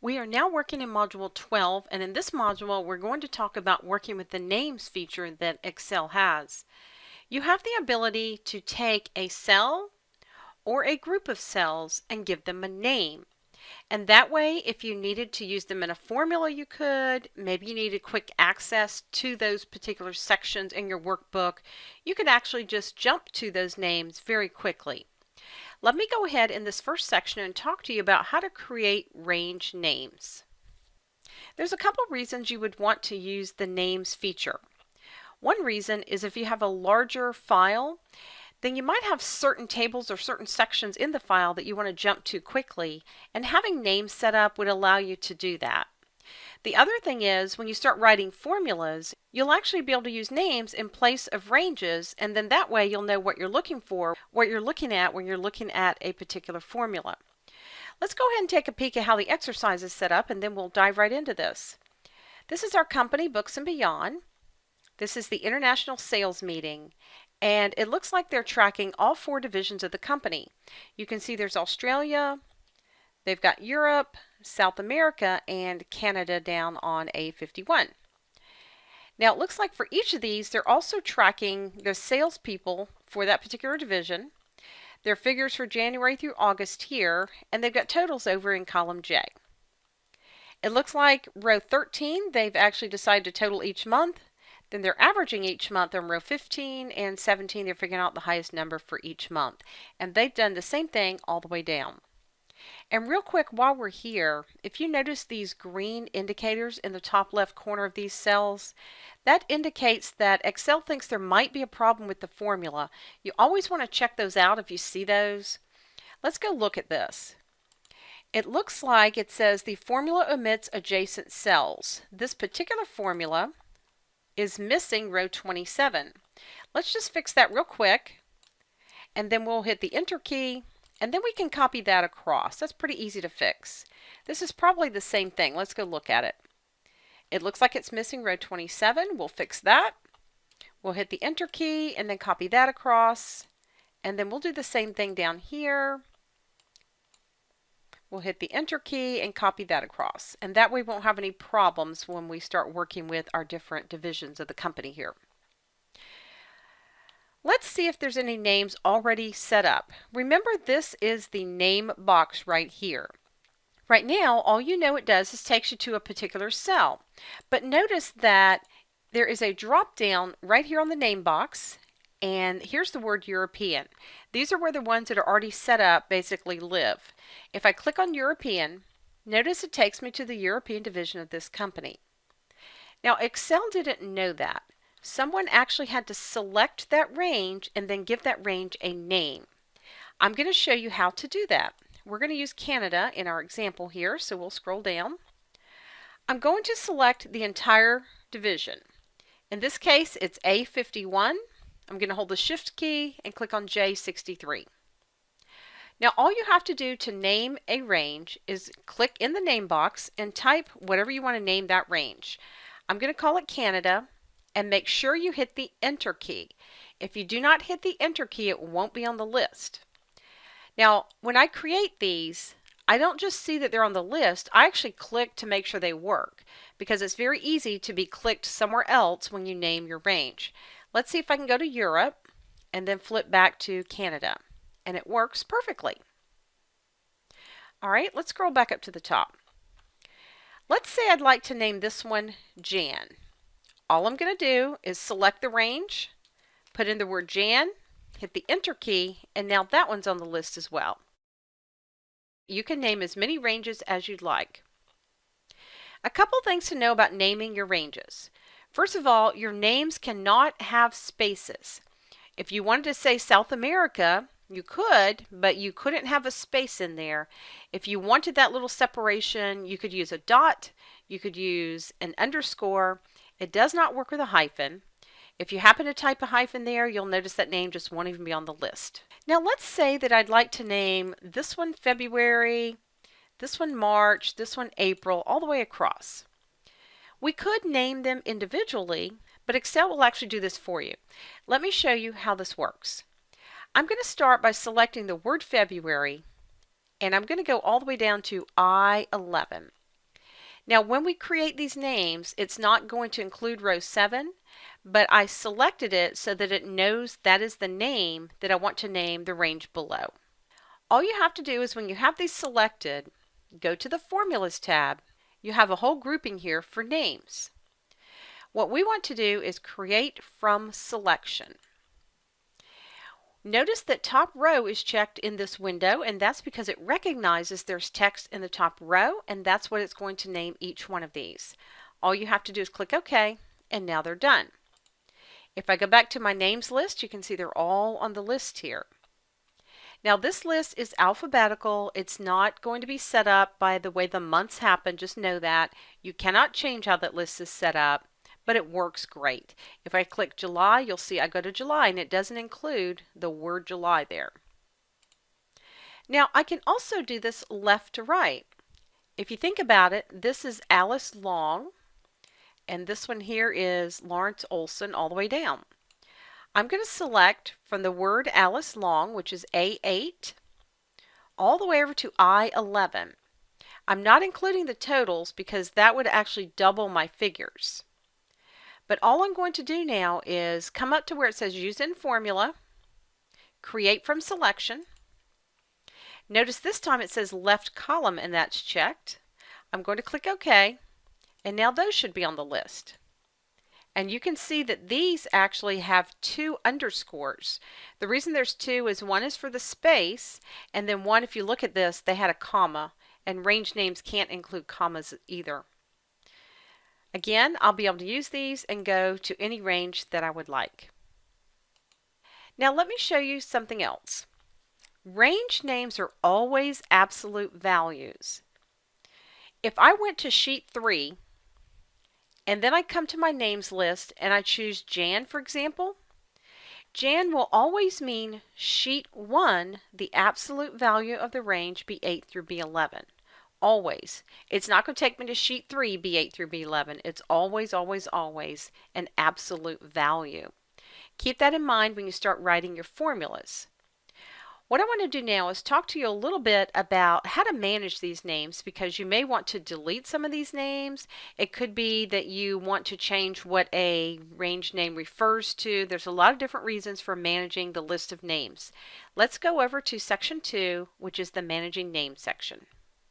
We are now working in Module 12, and in this module we're going to talk about working with the names feature that Excel has. You have the ability to take a cell or a group of cells and give them a name. And that way, if you needed to use them in a formula, you could. Maybe you needed quick access to those particular sections in your workbook. You could actually just jump to those names very quickly. Let me go ahead in this first section and talk to you about how to create range names. There's a couple reasons you would want to use the names feature. One reason is if you have a larger file, then you might have certain tables or certain sections in the file that you want to jump to quickly, and having names set up would allow you to do that. The other thing is when you start writing formulas, you'll actually be able to use names in place of ranges, and then that way you'll know what you're looking for, what you're looking at when you're looking at a particular formula. Let's go ahead and take a peek at how the exercise is set up, and then we'll dive right into this. This is our company, Books and Beyond. This is the International Sales Meeting, and it looks like they're tracking all 4 divisions of the company. You can see there's Australia, they've got Europe, South America, and Canada down on A51. Now it looks like for each of these, they're also tracking the salespeople for that particular division, their figures for January through August here, and they've got totals over in column J. It looks like row 13, they've actually decided to total each month. Then they're averaging each month on row 15 and 17. They're figuring out the highest number for each month. And they've done the same thing all the way down. And real quick, while we're here, if you notice these green indicators in the top left corner of these cells, that indicates that Excel thinks there might be a problem with the formula. You always want to check those out if you see those. Let's go look at this. It looks like it says the formula omits adjacent cells. This particular formula is missing row 27. Let's just fix that real quick, and then we'll hit the enter key, and then we can copy that across. That's pretty easy to fix. This is probably the same thing. Let's go look at it. It looks like it's missing row 27. We'll fix that. We'll hit the enter key and then copy that across, and then we'll do the same thing down here. We'll hit the enter key and copy that across, and that way we won't have any problems when we start working with our different divisions of the company here. Let's see if there's any names already set up. Remember, this is the name box right here. Right now, all you know it does is takes you to a particular cell. But notice that there is a drop down right here on the name box, and here's the word European. These are where the ones that are already set up basically live. If I click on European, notice it takes me to the European division of this company. Now, Excel didn't know that. Someone actually had to select that range and then give that range a name. I'm going to show you how to do that. We're going to use Canada in our example here, so we'll scroll down. I'm going to select the entire division. In this case, it's A51. I'm going to hold the Shift key and click on J63. Now all you have to do to name a range is click in the name box and type whatever you want to name that range. I'm going to call it Canada, and make sure you hit the enter key. If you do not hit the enter key, it won't be on the list. Now when I create these, I don't just see that they're on the list, I actually click to make sure they work, because it's very easy to be clicked somewhere else when you name your range. Let's see if I can go to Europe and then flip back to Canada, and it works perfectly. Alright, let's scroll back up to the top. Let's say I'd like to name this one Jan. All I'm going to do is select the range, put in the word Jan, hit the enter key, and now that one's on the list as well. You can name as many ranges as you'd like. A couple things to know about naming your ranges. First of all, your names cannot have spaces. If you wanted to say South America, you could, but you couldn't have a space in there. If you wanted that little separation, you could use a dot, you could use an underscore. It does not work with a hyphen. If you happen to type a hyphen there, you'll notice that name just won't even be on the list. Now let's say that I'd like to name this one February, this one March, this one April, all the way across. We could name them individually, but Excel will actually do this for you. Let me show you how this works. I'm going to start by selecting the word February, and I'm going to go all the way down to I-11. Now when we create these names, it's not going to include row 7, but I selected it so that it knows that is the name that I want to name the range below. All you have to do is when you have these selected, go to the Formulas tab. You have a whole grouping here for names. What we want to do is create from selection. Notice that top row is checked in this window, and that's because it recognizes there's text in the top row, and that's what it's going to name each one of these. All you have to do is click OK, and now they're done. If I go back to my names list, you can see they're all on the list here. Now this list is alphabetical. It's not going to be set up by the way the months happen. Just know that. You cannot change how that list is set up, but it works great. If I click July, you'll see I go to July and it doesn't include the word July there. Now I can also do this left to right. If you think about it, this is Alice Long, and this one here is Lawrence Olson all the way down. I'm going to select from the word Alice Long, which is A8, all the way over to I11. I'm not including the totals because that would actually double my figures. But all I'm going to do now is come up to where it says Use in Formula, Create from Selection. Notice this time it says Left Column, and that's checked. I'm going to click OK, and now those should be on the list. And you can see that these actually have 2 underscores. The reason there's 2 is one is for the space, and then one, if you look at this, they had a comma, and range names can't include commas either. Again, I'll be able to use these and go to any range that I would like. Now let me show you something else. Range names are always absolute values. If I went to sheet 3, and then I come to my names list and I choose Jan, for example, Jan will always mean sheet 1, the absolute value of the range B8 through B11. Always. It's not going to take me to sheet 3, B8 through B11. It's always, always, always an absolute value. Keep that in mind when you start writing your formulas. What I want to do now is talk to you a little bit about how to manage these names, because you may want to delete some of these names. It could be that you want to change what a range name refers to. There's a lot of different reasons for managing the list of names. Let's go over to section 2, which is the Managing Names section.